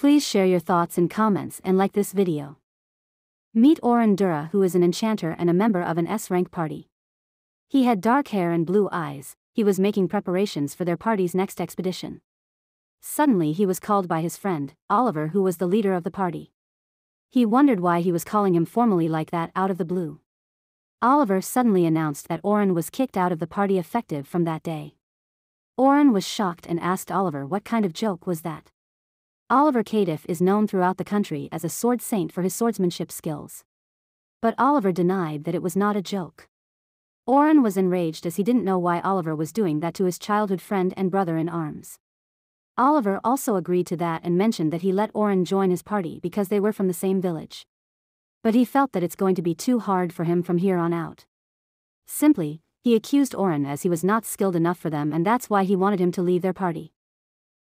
Please share your thoughts in comments and like this video. Meet Oren Dura, who is an enchanter and a member of an S-rank party. He had dark hair and blue eyes. He was making preparations for their party's next expedition. Suddenly he was called by his friend, Oliver, who was the leader of the party. He wondered why he was calling him formally like that out of the blue. Oliver suddenly announced that Oren was kicked out of the party effective from that day. Oren was shocked and asked Oliver what kind of joke was that. Oliver Cadiff is known throughout the country as a sword saint for his swordsmanship skills. But Oliver denied that it was not a joke. Oren was enraged as he didn't know why Oliver was doing that to his childhood friend and brother in arms. Oliver also agreed to that and mentioned that he let Oren join his party because they were from the same village. But he felt that it's going to be too hard for him from here on out. Simply, he accused Oren as he was not skilled enough for them, and that's why he wanted him to leave their party.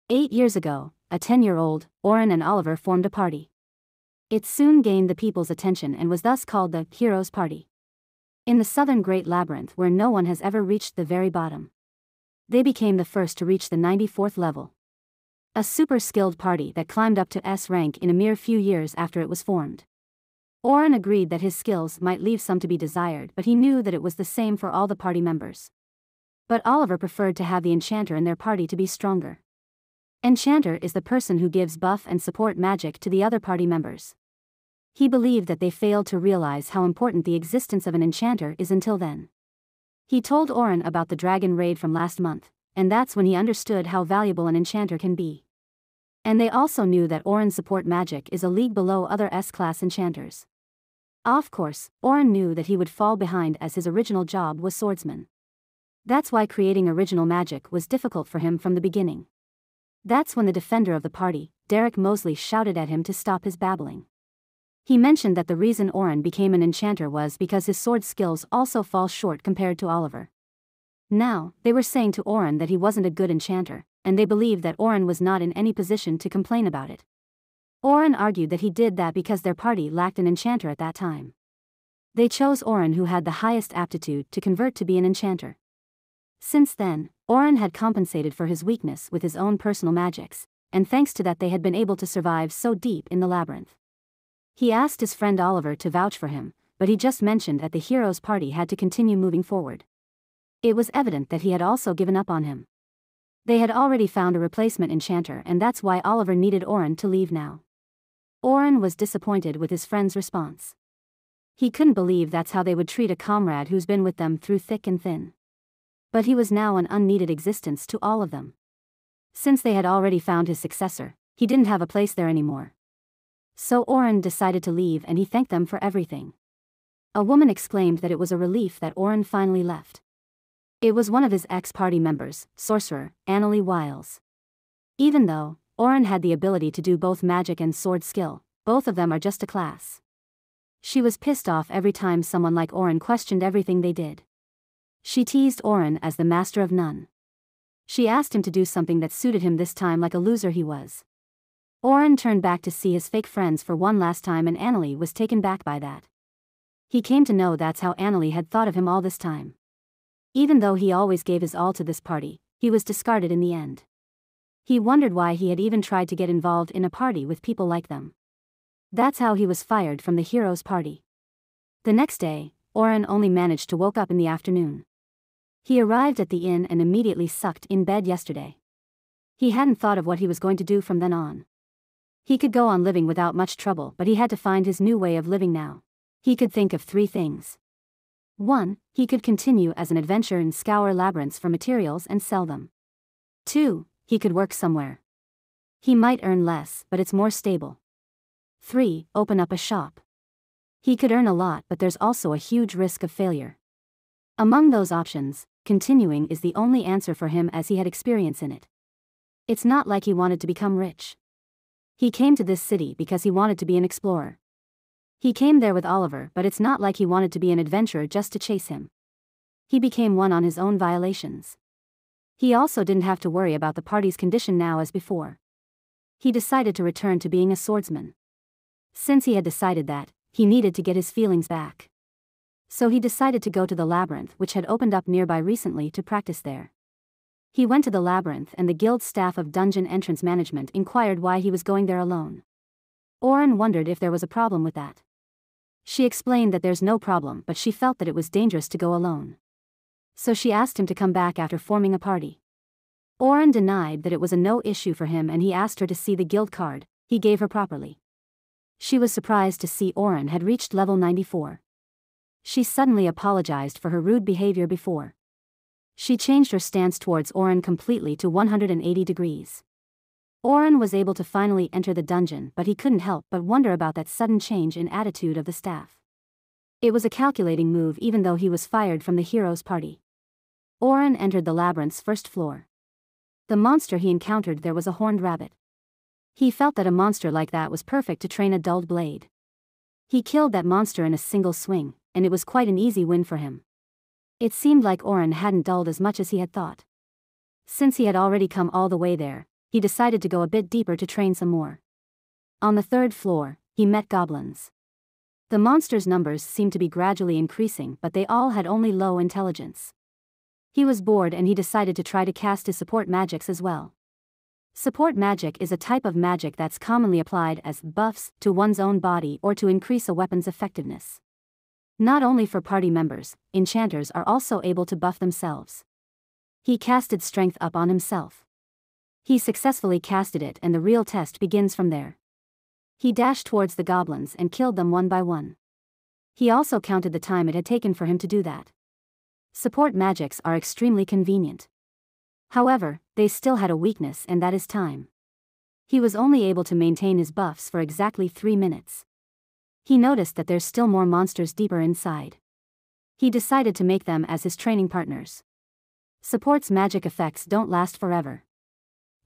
8 years ago, a 10-year-old, Oren and Oliver formed a party. It soon gained the people's attention and was thus called the Heroes' Party. In the southern Great Labyrinth, where no one has ever reached the very bottom, they became the first to reach the 94th level. A super skilled party that climbed up to S rank in a mere few years after it was formed. Oren agreed that his skills might leave some to be desired, but he knew that it was the same for all the party members. But Oliver preferred to have the enchanter in their party to be stronger. Enchanter is the person who gives buff and support magic to the other party members. He believed that they failed to realize how important the existence of an enchanter is until then. He told Oren about the dragon raid from last month, and that's when he understood how valuable an enchanter can be. And they also knew that Oren's support magic is a league below other S-class enchanters. Of course, Oren knew that he would fall behind as his original job was swordsman. That's why creating original magic was difficult for him from the beginning. That's when the defender of the party, Derek Mosley, shouted at him to stop his babbling. He mentioned that the reason Oren became an enchanter was because his sword skills also fall short compared to Oliver. Now, they were saying to Oren that he wasn't a good enchanter, and they believed that Oren was not in any position to complain about it. Oren argued that he did that because their party lacked an enchanter at that time. They chose Oren, who had the highest aptitude to convert to be an enchanter. Since then, Oren had compensated for his weakness with his own personal magics, and thanks to that they had been able to survive so deep in the labyrinth. He asked his friend Oliver to vouch for him, but he just mentioned that the Heroes' Party had to continue moving forward. It was evident that he had also given up on him. They had already found a replacement enchanter, and that's why Oliver needed Oren to leave now. Oren was disappointed with his friend's response. He couldn't believe that's how they would treat a comrade who's been with them through thick and thin. But he was now an unneeded existence to all of them. Since they had already found his successor, he didn't have a place there anymore. So Oren decided to leave, and he thanked them for everything. A woman exclaimed that it was a relief that Oren finally left. It was one of his ex-party members, sorcerer, Annalie Wiles. Even though Oren had the ability to do both magic and sword skill, both of them are just a class. She was pissed off every time someone like Oren questioned everything they did. She teased Oren as the master of none. She asked him to do something that suited him this time, like a loser he was. Oren turned back to see his fake friends for one last time, and Annalie was taken back by that. He came to know that's how Annalie had thought of him all this time. Even though he always gave his all to this party, he was discarded in the end. He wondered why he had even tried to get involved in a party with people like them. That's how he was fired from the Heroes' Party. The next day, Oren only managed to woke up in the afternoon. He arrived at the inn and immediately sucked in bed yesterday. He hadn't thought of what he was going to do from then on. He could go on living without much trouble, but he had to find his new way of living now. He could think of 3 things. 1. He could continue as an adventurer and scour labyrinths for materials and sell them. 2. He could work somewhere. He might earn less, but it's more stable. 3. Open up a shop. He could earn a lot, but there's also a huge risk of failure. Among those options, continuing is the only answer for him, as he had experience in it. It's not like he wanted to become rich. He came to this city because he wanted to be an explorer. He came there with Oliver, but it's not like he wanted to be an adventurer just to chase him. He became one on his own violations. He also didn't have to worry about the party's condition now as before. He decided to return to being a swordsman. Since he had decided that, he needed to get his feelings back. So he decided to go to the labyrinth, which had opened up nearby recently, to practice there. He went to the labyrinth and the guild staff of dungeon entrance management inquired why he was going there alone. Oren wondered if there was a problem with that. She explained that there's no problem, but she felt that it was dangerous to go alone. So she asked him to come back after forming a party. Oren denied that it was a no issue for him and he asked her to see the guild card he gave her properly. She was surprised to see Oren had reached level 94. She suddenly apologized for her rude behavior before. She changed her stance towards Oren completely to 180 degrees. Oren was able to finally enter the dungeon, but he couldn't help but wonder about that sudden change in attitude of the staff. It was a calculating move even though he was fired from the heroes' party. Oren entered the labyrinth's first floor. The monster he encountered there was a horned rabbit. He felt that a monster like that was perfect to train a dulled blade. He killed that monster in a single swing, and it was quite an easy win for him. It seemed like Oren hadn't dulled as much as he had thought. Since he had already come all the way there, he decided to go a bit deeper to train some more. On the third floor, he met goblins. The monsters' numbers seemed to be gradually increasing, but they all had only low intelligence. He was bored and he decided to try to cast his support magics as well. Support magic is a type of magic that's commonly applied as buffs to one's own body or to increase a weapon's effectiveness. Not only for party members, enchanters are also able to buff themselves. He casted strength up on himself. He successfully casted it and the real test begins from there. He dashed towards the goblins and killed them one by one. He also counted the time it had taken for him to do that. Support magics are extremely convenient. However, they still had a weakness and that is time. He was only able to maintain his buffs for exactly 3 minutes. He noticed that there's still more monsters deeper inside. He decided to make them as his training partners. Support's magic effects don't last forever.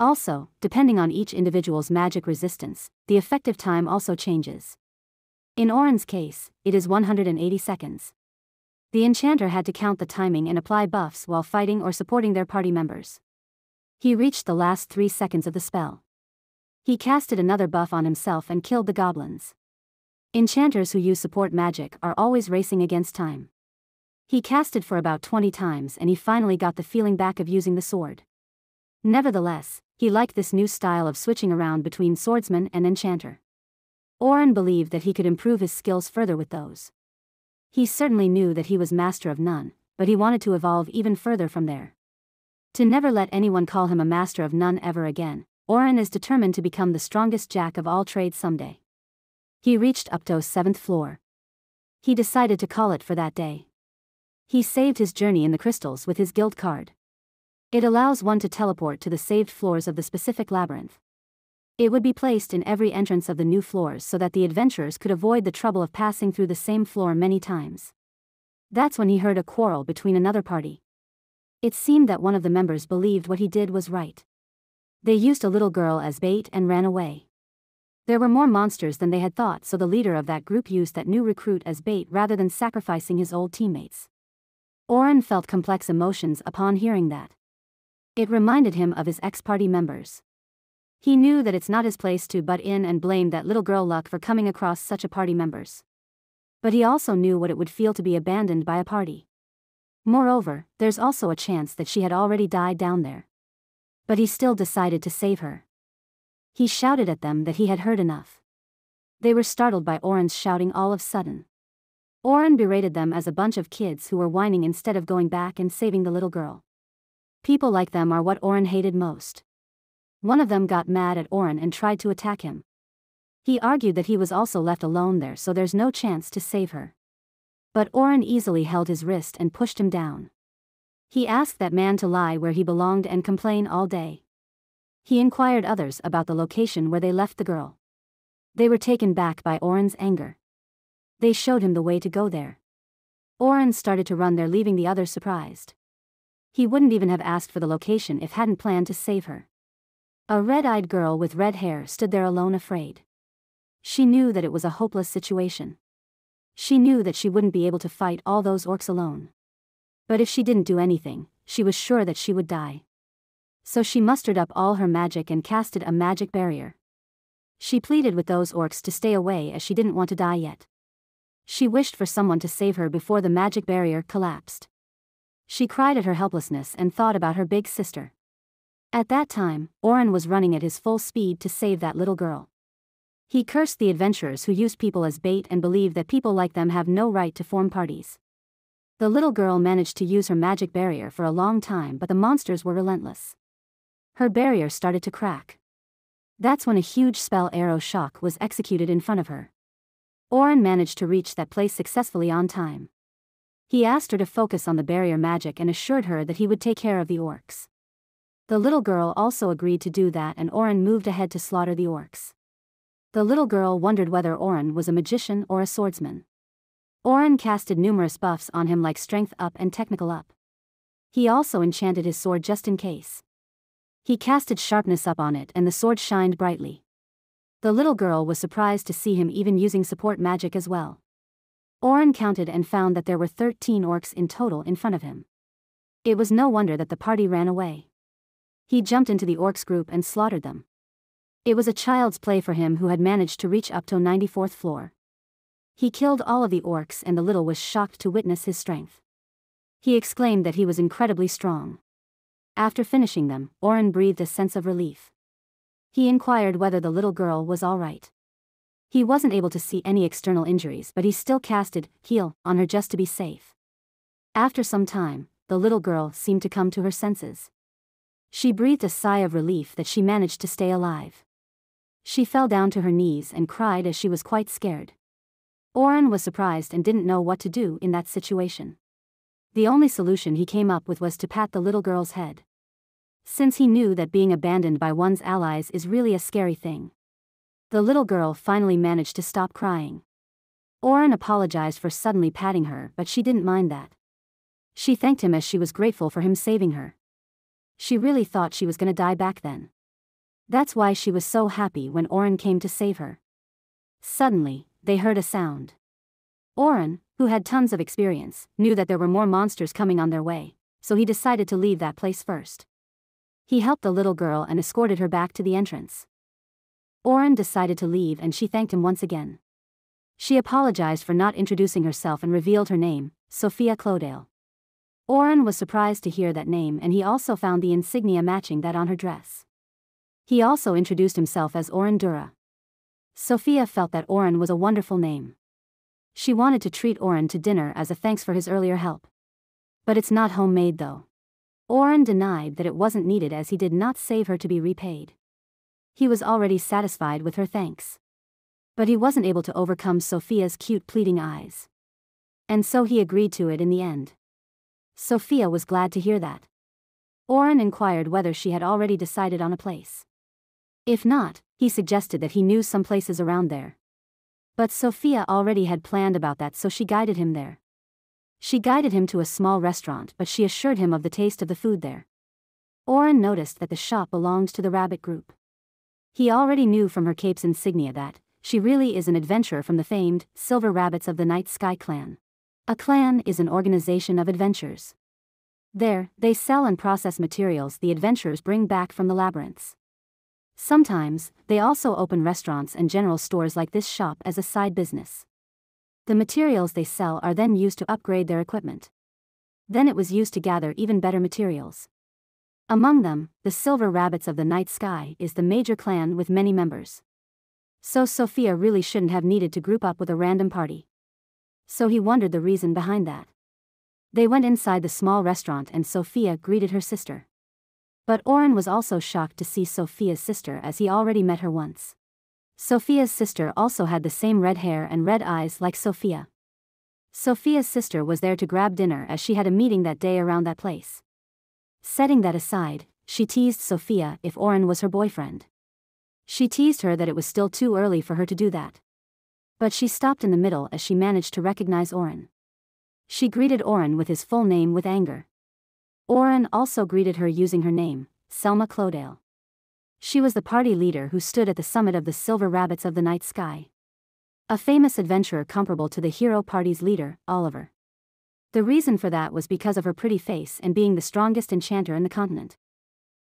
Also, depending on each individual's magic resistance, the effective time also changes. In Oren's case, it is 180 seconds. The enchanter had to count the timing and apply buffs while fighting or supporting their party members. He reached the last 3 seconds of the spell. He casted another buff on himself and killed the goblins. Enchanters who use support magic are always racing against time. He casted for about 20 times and he finally got the feeling back of using the sword. Nevertheless, he liked this new style of switching around between swordsman and enchanter. Oren believed that he could improve his skills further with those. He certainly knew that he was master of none, but he wanted to evolve even further from there. To never let anyone call him a master of none ever again, Oren is determined to become the strongest jack of all trades someday. He reached up to 7th floor. He decided to call it for that day. He saved his journey in the crystals with his guild card. It allows one to teleport to the saved floors of the specific labyrinth. It would be placed in every entrance of the new floors so that the adventurers could avoid the trouble of passing through the same floor many times. That's when he heard a quarrel between another party. It seemed that one of the members believed what he did was right. They used a little girl as bait and ran away. There were more monsters than they had thought, so the leader of that group used that new recruit as bait rather than sacrificing his old teammates. Oren felt complex emotions upon hearing that. It reminded him of his ex-party members. He knew that it's not his place to butt in and blame that little girl Luck for coming across such a party members. But he also knew what it would feel to be abandoned by a party. Moreover, there's also a chance that she had already died down there. But he still decided to save her. He shouted at them that he had heard enough. They were startled by Oren's shouting all of a sudden. Oren berated them as a bunch of kids who were whining instead of going back and saving the little girl. People like them are what Oren hated most. One of them got mad at Oren and tried to attack him. He argued that he was also left alone there, so there's no chance to save her. But Oren easily held his wrist and pushed him down. He asked that man to lie where he belonged and complain all day. He inquired others about the location where they left the girl. They were taken back by Oren's anger. They showed him the way to go there. Oren started to run there, leaving the others surprised. He wouldn't even have asked for the location if hadn't planned to save her. A red-eyed girl with red hair stood there alone, afraid. She knew that it was a hopeless situation. She knew that she wouldn't be able to fight all those orcs alone. But if she didn't do anything, she was sure that she would die. So she mustered up all her magic and casted a magic barrier. She pleaded with those orcs to stay away as she didn't want to die yet. She wished for someone to save her before the magic barrier collapsed. She cried at her helplessness and thought about her big sister. At that time, Oren was running at his full speed to save that little girl. He cursed the adventurers who used people as bait and believed that people like them have no right to form parties. The little girl managed to use her magic barrier for a long time, but the monsters were relentless. Her barrier started to crack. That's when a huge spell arrow shock was executed in front of her. Oren managed to reach that place successfully on time. He asked her to focus on the barrier magic and assured her that he would take care of the orcs. The little girl also agreed to do that, and Oren moved ahead to slaughter the orcs. The little girl wondered whether Oren was a magician or a swordsman. Oren casted numerous buffs on him like strength up and technical up. He also enchanted his sword just in case. He casted sharpness up on it and the sword shined brightly. The little girl was surprised to see him even using support magic as well. Oren counted and found that there were 13 orcs in total in front of him. It was no wonder that the party ran away. He jumped into the orcs group and slaughtered them. It was a child's play for him who had managed to reach up to 94th floor. He killed all of the orcs and the little was shocked to witness his strength. He exclaimed that he was incredibly strong. After finishing them, Oren breathed a sense of relief. He inquired whether the little girl was all right. He wasn't able to see any external injuries, but he still casted heal on her just to be safe. After some time, the little girl seemed to come to her senses. She breathed a sigh of relief that she managed to stay alive. She fell down to her knees and cried as she was quite scared. Oren was surprised and didn't know what to do in that situation. The only solution he came up with was to pat the little girl's head. Since he knew that being abandoned by one's allies is really a scary thing. The little girl finally managed to stop crying. Oren apologized for suddenly patting her, but she didn't mind that. She thanked him as she was grateful for him saving her. She really thought she was gonna die back then. That's why she was so happy when Oren came to save her. Suddenly, they heard a sound. Oren, who had tons of experience, knew that there were more monsters coming on their way, so he decided to leave that place first. He helped the little girl and escorted her back to the entrance. Oren decided to leave and she thanked him once again. She apologized for not introducing herself and revealed her name, Sophia Clodale. Oren was surprised to hear that name, and he also found the insignia matching that on her dress. He also introduced himself as Oren Dura. Sophia felt that Oren was a wonderful name. She wanted to treat Oren to dinner as a thanks for his earlier help. But it's not homemade though. Oren denied that it wasn't needed as he did not save her to be repaid. He was already satisfied with her thanks. But he wasn't able to overcome Sophia's cute pleading eyes. And so he agreed to it in the end. Sophia was glad to hear that. Oren inquired whether she had already decided on a place. If not, he suggested that he knew some places around there. But Sophia already had planned about that, so she guided him there. She guided him to a small restaurant, but she assured him of the taste of the food there. Oren noticed that the shop belonged to the rabbit group. He already knew from her cape's insignia that she really is an adventurer from the famed Silver Rabbits of the Night Sky clan. A clan is an organization of adventurers. There, they sell and process materials the adventurers bring back from the labyrinths. Sometimes, they also open restaurants and general stores like this shop as a side business. The materials they sell are then used to upgrade their equipment. Then it was used to gather even better materials. Among them, the Silver Rabbits of the Night Sky is the major clan with many members. So Sophia really shouldn't have needed to group up with a random party. So he wondered the reason behind that. They went inside the small restaurant and Sophia greeted her sister. But Oren was also shocked to see Sophia's sister, as he already met her once. Sophia's sister also had the same red hair and red eyes like Sophia. Sophia's sister was there to grab dinner as she had a meeting that day around that place. Setting that aside, she teased Sophia if Oren was her boyfriend. She teased her that it was still too early for her to do that. But she stopped in the middle as she managed to recognize Oren. She greeted Oren with his full name with anger. Oren also greeted her using her name, Selma Clodale. She was the party leader who stood at the summit of the Silver Rabbits of the Night Sky. A famous adventurer comparable to the hero party's leader, Oliver. The reason for that was because of her pretty face and being the strongest enchanter in the continent.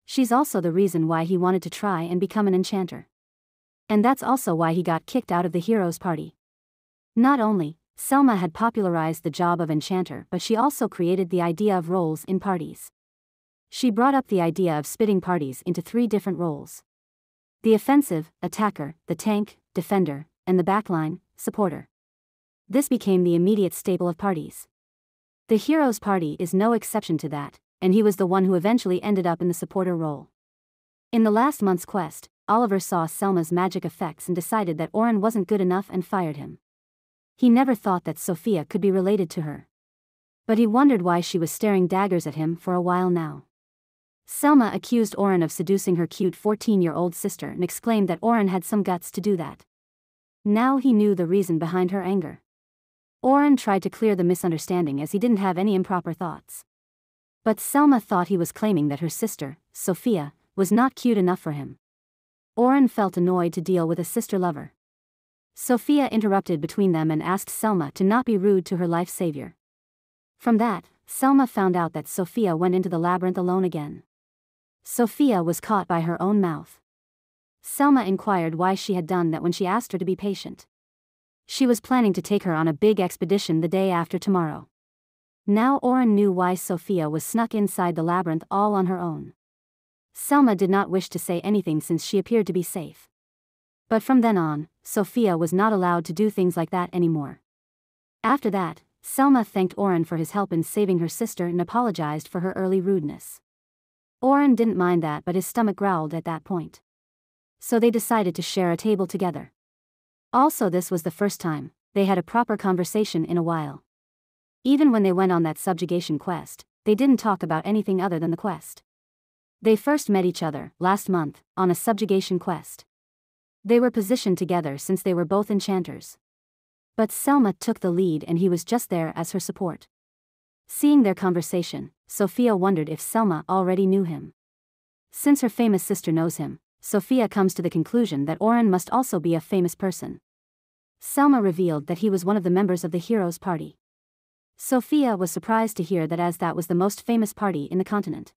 She's also the reason why he wanted to try and become an enchanter. And that's also why he got kicked out of the heroes party. Not only, Selma had popularized the job of enchanter, but she also created the idea of roles in parties. She brought up the idea of splitting parties into 3 different roles: the offensive, attacker, the tank, defender, and the backline, supporter. This became the immediate staple of parties. The hero's party is no exception to that, and he was the one who eventually ended up in the supporter role. In the last month's quest, Oliver saw Selma's magic effects and decided that Oren wasn't good enough and fired him. He never thought that Sophia could be related to her. But he wondered why she was staring daggers at him for a while now. Selma accused Oren of seducing her cute 14-year-old sister and exclaimed that Oren had some guts to do that. Now he knew the reason behind her anger. Oren tried to clear the misunderstanding as he didn't have any improper thoughts. But Selma thought he was claiming that her sister, Sophia, was not cute enough for him. Oren felt annoyed to deal with a sister lover. Sophia interrupted between them and asked Selma to not be rude to her life savior. From that, Selma found out that Sophia went into the labyrinth alone again. Sophia was caught by her own mouth. Selma inquired why she had done that when she asked her to be patient. She was planning to take her on a big expedition the day after tomorrow. Now Oren knew why Sophia was snuck inside the labyrinth all on her own. Selma did not wish to say anything since she appeared to be safe. But from then on, Sophia was not allowed to do things like that anymore. After that, Selma thanked Oren for his help in saving her sister and apologized for her early rudeness. Oren didn't mind that, but his stomach growled at that point. So they decided to share a table together. Also, this was the first time they had a proper conversation in a while. Even when they went on that subjugation quest, they didn't talk about anything other than the quest. They first met each other last month on a subjugation quest. They were positioned together since they were both enchanters. But Selma took the lead and he was just there as her support. Seeing their conversation, Sophia wondered if Selma already knew him. Since her famous sister knows him, Sophia comes to the conclusion that Oren must also be a famous person. Selma revealed that he was one of the members of the hero's party. Sophia was surprised to hear that, as that was the most famous party in the continent.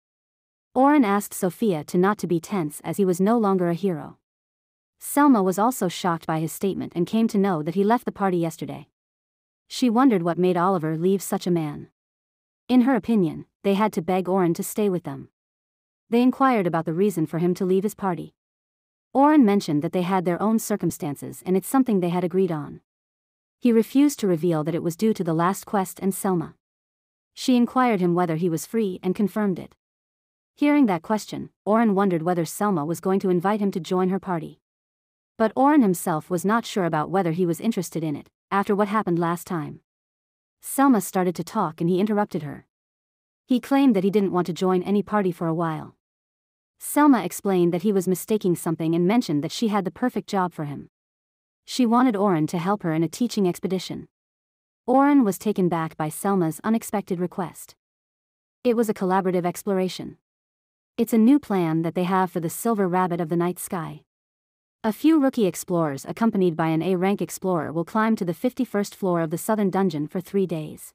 Oren asked Sophia to not to be tense as he was no longer a hero. Selma was also shocked by his statement and came to know that he left the party yesterday. She wondered what made Oliver leave such a man. In her opinion, they had to beg Oren to stay with them. They inquired about the reason for him to leave his party. Oren mentioned that they had their own circumstances and it's something they had agreed on. He refused to reveal that it was due to the last quest and Selma. She inquired him whether he was free and confirmed it. Hearing that question, Oren wondered whether Selma was going to invite him to join her party. But Oren himself was not sure about whether he was interested in it, after what happened last time. Selma started to talk and he interrupted her. He claimed that he didn't want to join any party for a while. Selma explained that he was mistaking something and mentioned that she had the perfect job for him. She wanted Oren to help her in a teaching expedition. Oren was taken back by Selma's unexpected request. It was a collaborative exploration. It's a new plan that they have for the Silver Rabbit of the Night Sky. A few rookie explorers accompanied by an A-rank explorer will climb to the 51st floor of the southern dungeon for 3 days.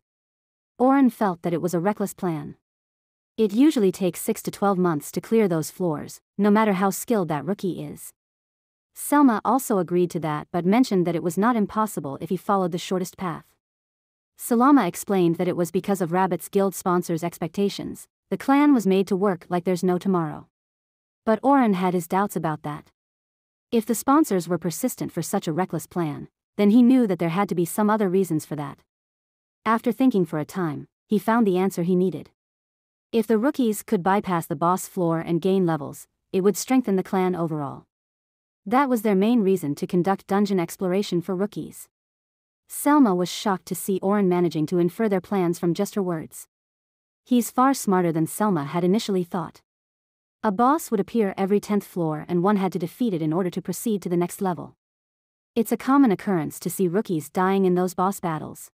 Oren felt that it was a reckless plan. It usually takes 6 to 12 months to clear those floors, no matter how skilled that rookie is. Selma also agreed to that but mentioned that it was not impossible if he followed the shortest path. Salama explained that it was because of Rabbit's guild sponsors' expectations. The clan was made to work like there's no tomorrow. But Oren had his doubts about that. If the sponsors were persistent for such a reckless plan, then he knew that there had to be some other reasons for that. After thinking for a time, he found the answer he needed. If the rookies could bypass the boss floor and gain levels, it would strengthen the clan overall. That was their main reason to conduct dungeon exploration for rookies. Selma was shocked to see Oren managing to infer their plans from just her words. He's far smarter than Selma had initially thought. A boss would appear every 10th floor and one had to defeat it in order to proceed to the next level. It's a common occurrence to see rookies dying in those boss battles.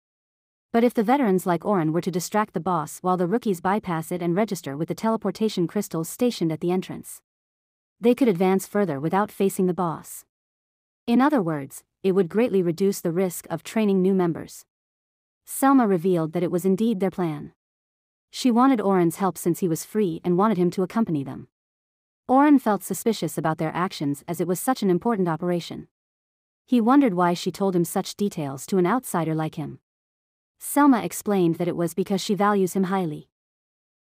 But if the veterans like Oren were to distract the boss while the rookies bypass it and register with the teleportation crystals stationed at the entrance, they could advance further without facing the boss. In other words, it would greatly reduce the risk of training new members. Selma revealed that it was indeed their plan. She wanted Oren's help since he was free and wanted him to accompany them. Oren felt suspicious about their actions as it was such an important operation. He wondered why she told him such details to an outsider like him. Selma explained that it was because she values him highly.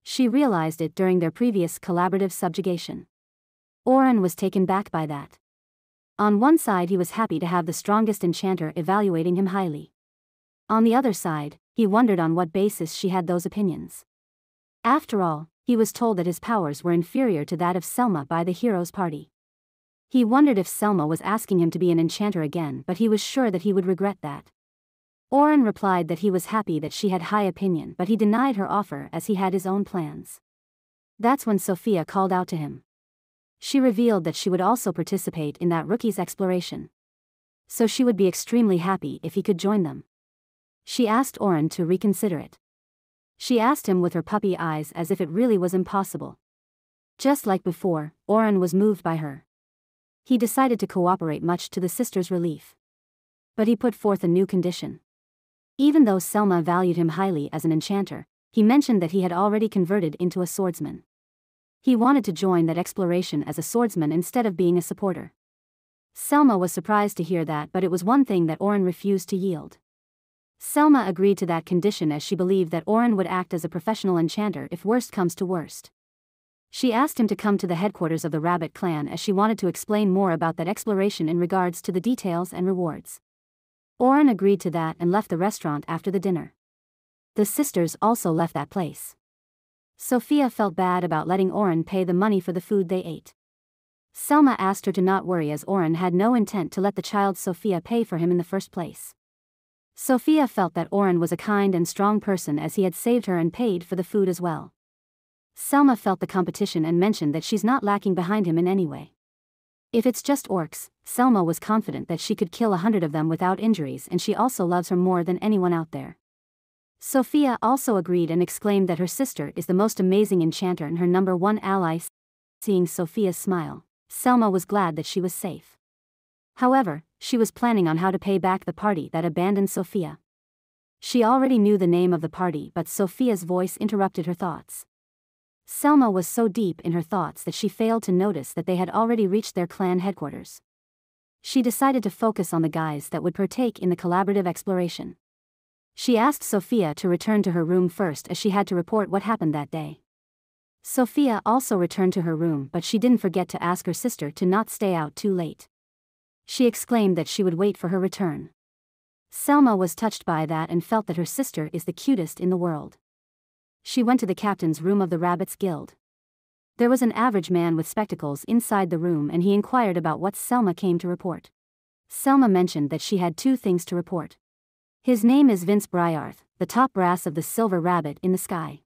She realized it during their previous collaborative subjugation. Oren was taken back by that. On one side he was happy to have the strongest enchanter evaluating him highly. On the other side, he wondered on what basis she had those opinions. After all, he was told that his powers were inferior to that of Selma by the hero's party. He wondered if Selma was asking him to be an enchanter again, but he was sure that he would regret that. Oren replied that he was happy that she had high opinion, but he denied her offer as he had his own plans. That's when Sophia called out to him. She revealed that she would also participate in that rookie's exploration. So she would be extremely happy if he could join them. She asked Oren to reconsider it. She asked him with her puppy eyes as if it really was impossible. Just like before, Oren was moved by her. He decided to cooperate, much to the sisters' relief. But he put forth a new condition. Even though Selma valued him highly as an enchanter, he mentioned that he had already converted into a swordsman. He wanted to join that exploration as a swordsman instead of being a supporter. Selma was surprised to hear that, but it was one thing that Oren refused to yield. Selma agreed to that condition as she believed that Oren would act as a professional enchanter if worst comes to worst. She asked him to come to the headquarters of the Rabbit clan as she wanted to explain more about that exploration in regards to the details and rewards. Oren agreed to that and left the restaurant after the dinner. The sisters also left that place. Sophia felt bad about letting Oren pay the money for the food they ate. Selma asked her to not worry as Oren had no intent to let the child Sophia pay for him in the first place. Sophia felt that Oren was a kind and strong person as he had saved her and paid for the food as well. Selma felt the competition and mentioned that she's not lacking behind him in any way. If it's just orcs, Selma was confident that she could kill 100 of them without injuries, and she also loves her more than anyone out there. Sophia also agreed and exclaimed that her sister is the most amazing enchanter and her number one ally. Seeing Sophia's smile, Selma was glad that she was safe. However, she was planning on how to pay back the party that abandoned Sophia. She already knew the name of the party, but Sophia's voice interrupted her thoughts. Selma was so deep in her thoughts that she failed to notice that they had already reached their clan headquarters. She decided to focus on the guys that would partake in the collaborative exploration. She asked Sophia to return to her room first as she had to report what happened that day. Sophia also returned to her room, but she didn't forget to ask her sister to not stay out too late. She exclaimed that she would wait for her return. Selma was touched by that and felt that her sister is the cutest in the world. She went to the captain's room of the Rabbits Guild. There was an average man with spectacles inside the room and he inquired about what Selma came to report. Selma mentioned that she had 2 things to report. His name is Vince Bryarth, the top brass of the Silver Rabbit in the Sky.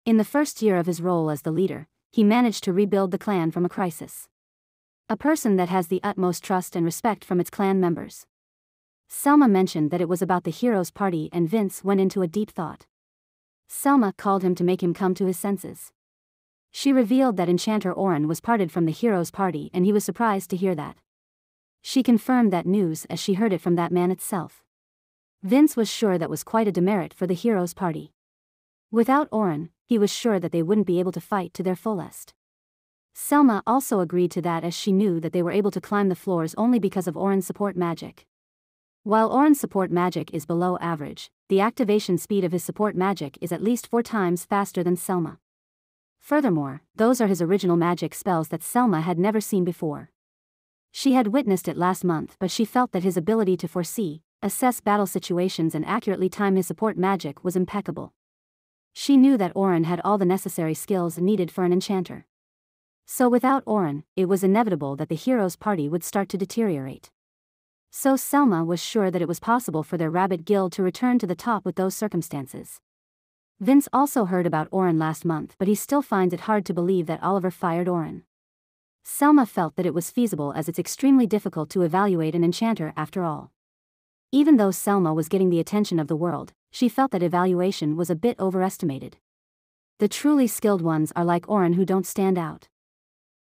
In the first year of his role as the leader, he managed to rebuild the clan from a crisis. A person that has the utmost trust and respect from its clan members. Selma mentioned that it was about the hero's party and Vince went into a deep thought. Selma called him to make him come to his senses. She revealed that Enchanter Oren was parted from the hero's party and he was surprised to hear that. She confirmed that news as she heard it from that man itself. Vince was sure that was quite a demerit for the hero's party. Without Oren, he was sure that they wouldn't be able to fight to their fullest. Selma also agreed to that as she knew that they were able to climb the floors only because of Oren's support magic. While Oren's support magic is below average, the activation speed of his support magic is at least 4 times faster than Selma. Furthermore, those are his original magic spells that Selma had never seen before. She had witnessed it last month, but she felt that his ability to foresee, assess battle situations and accurately time his support magic was impeccable. She knew that Oren had all the necessary skills needed for an enchanter. So without Oren, it was inevitable that the hero's party would start to deteriorate. So Selma was sure that it was possible for their Rabbit Guild to return to the top with those circumstances. Vince also heard about Oren last month, but he still finds it hard to believe that Oliver fired Oren. Selma felt that it was feasible as it's extremely difficult to evaluate an enchanter after all. Even though Selma was getting the attention of the world, she felt that evaluation was a bit overestimated. The truly skilled ones are like Oren who don't stand out.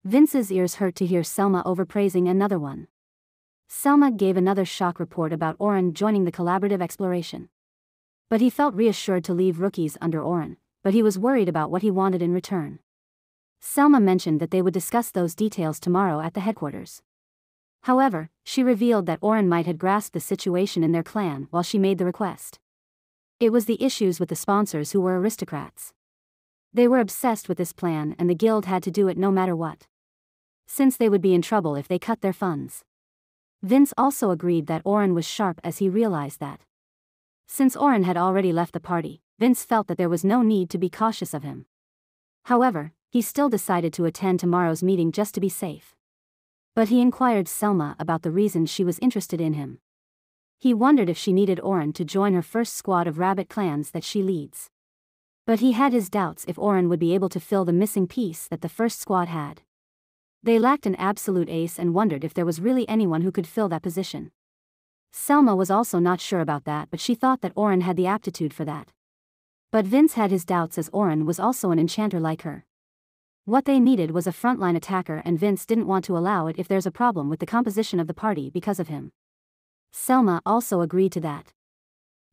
Vince's ears hurt to hear Selma overpraising another one. Selma gave another shock report about Oren joining the collaborative exploration. But he felt reassured to leave rookies under Oren, but he was worried about what he wanted in return. Selma mentioned that they would discuss those details tomorrow at the headquarters. However, she revealed that Oren might have grasped the situation in their clan while she made the request. It was the issues with the sponsors who were aristocrats. They were obsessed with this plan and the guild had to do it no matter what, since they would be in trouble if they cut their funds. Vince also agreed that Oren was sharp as he realized that, since Oren had already left the party, Vince felt that there was no need to be cautious of him. However, he still decided to attend tomorrow's meeting just to be safe. But he inquired Selma about the reason she was interested in him. He wondered if she needed Oren to join her first squad of rabbit clans that she leads. But he had his doubts if Oren would be able to fill the missing piece that the first squad had. They lacked an absolute ace and wondered if there was really anyone who could fill that position. Selma was also not sure about that, but she thought that Oren had the aptitude for that. But Vince had his doubts as Oren was also an enchanter like her. What they needed was a frontline attacker and Vince didn't want to allow it if there's a problem with the composition of the party because of him. Selma also agreed to that.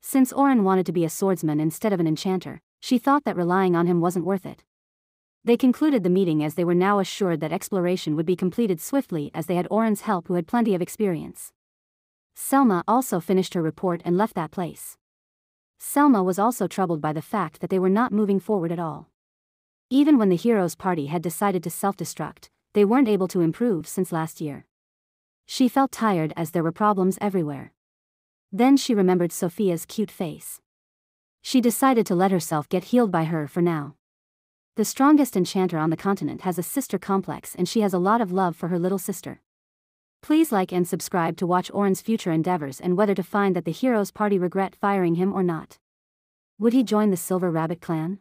Since Oren wanted to be a swordsman instead of an enchanter, she thought that relying on him wasn't worth it. They concluded the meeting as they were now assured that exploration would be completed swiftly as they had Oren's help who had plenty of experience. Selma also finished her report and left that place. Selma was also troubled by the fact that they were not moving forward at all. Even when the heroes' party had decided to self-destruct, they weren't able to improve since last year. She felt tired as there were problems everywhere. Then she remembered Sophia's cute face. She decided to let herself get healed by her for now. The strongest enchanter on the continent has a sister complex and she has a lot of love for her little sister. Please like and subscribe to watch Oren's future endeavors and whether to find that the heroes' party regret firing him or not. Would he join the Silver Rabbit clan?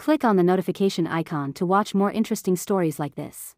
Click on the notification icon to watch more interesting stories like this.